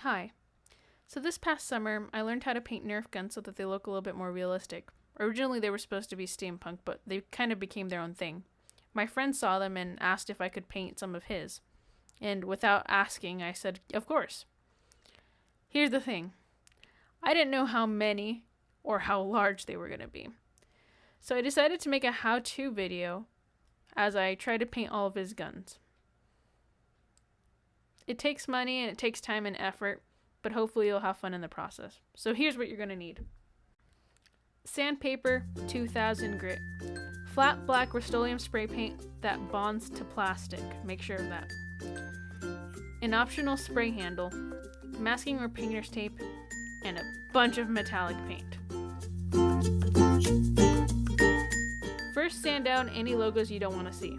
Hi. So this past summer, I learned how to paint Nerf guns so that they look a little bit more realistic. Originally, they were supposed to be steampunk, but they kind of became their own thing. My friend saw them and asked if I could paint some of his. And without asking, I said, of course. Here's the thing. I didn't know how many or how large they were going to be. So I decided to make a how-to video as I try to paint all of his guns. It takes money and it takes time and effort, but hopefully you'll have fun in the process. So here's what you're going to need. Sandpaper 2000 grit. Flat black Rust-Oleum spray paint that bonds to plastic. Make sure of that. An optional spray handle, masking or painter's tape, and a bunch of metallic paint. First, sand down any logos you don't want to see.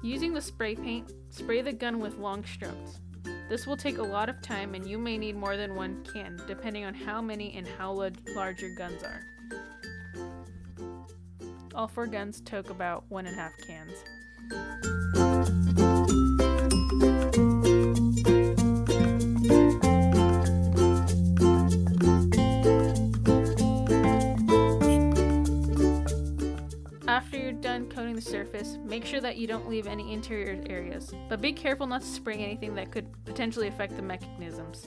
Using the spray paint, spray the gun with long strokes. This will take a lot of time and you may need more than one can, depending on how many and how large your guns are. All 4 guns took about 1.5 cans. After you're done coating the surface, make sure that you don't leave any interior areas, but be careful not to spray anything that could potentially affect the mechanisms.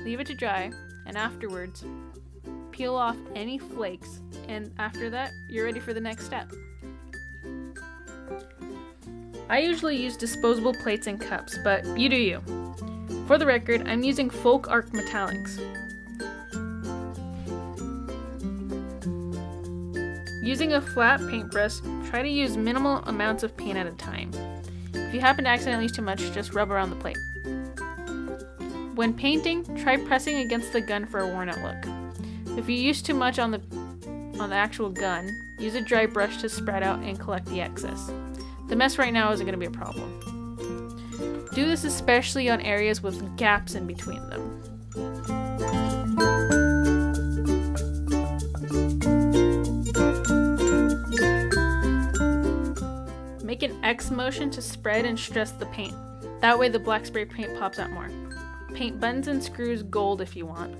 Leave it to dry, and afterwards, peel off any flakes, and after that, you're ready for the next step. I usually use disposable plates and cups, but you do you. For the record, I'm using Folk Arc Metallics. Using a flat paintbrush, try to use minimal amounts of paint at a time. If you happen to accidentally use too much, just rub around the plate. When painting, try pressing against the gun for a worn out look. If you use too much on the actual gun, use a dry brush to spread out and collect the excess. The mess right now isn't going to be a problem. Do this especially on areas with gaps in between them. Make an X motion to spread and stress the paint. That way the black spray paint pops out more. Paint buttons and screws gold if you want.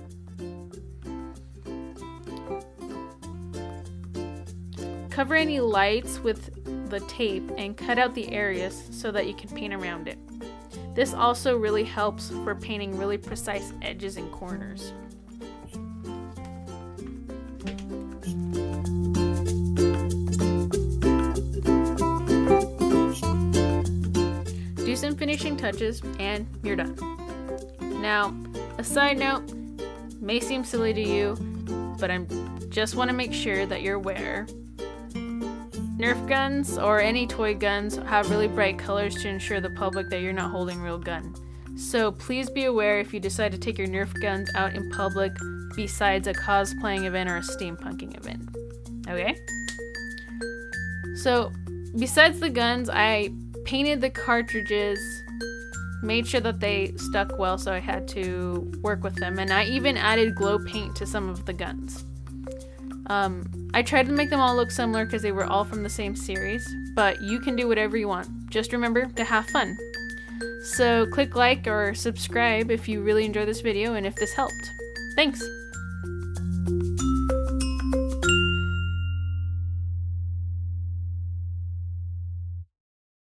Cover any lights with the tape and cut out the areas so that you can paint around it. This also really helps for painting really precise edges and corners. Do some finishing touches and you're done. Now, a side note, may seem silly to you, but I just want to make sure that you're aware. Nerf guns or any toy guns have really bright colors to ensure the public that you're not holding a real gun. So please be aware if you decide to take your Nerf guns out in public besides a cosplaying event or a steampunking event. Okay? So besides the guns, I painted the cartridges, made sure that they stuck well, so I had to work with them, and I even added glow paint to some of the guns. I tried to make them all look similar because they were all from the same series, but you can do whatever you want. Just remember to have fun. So click like or subscribe if you really enjoyed this video and if this helped. Thanks!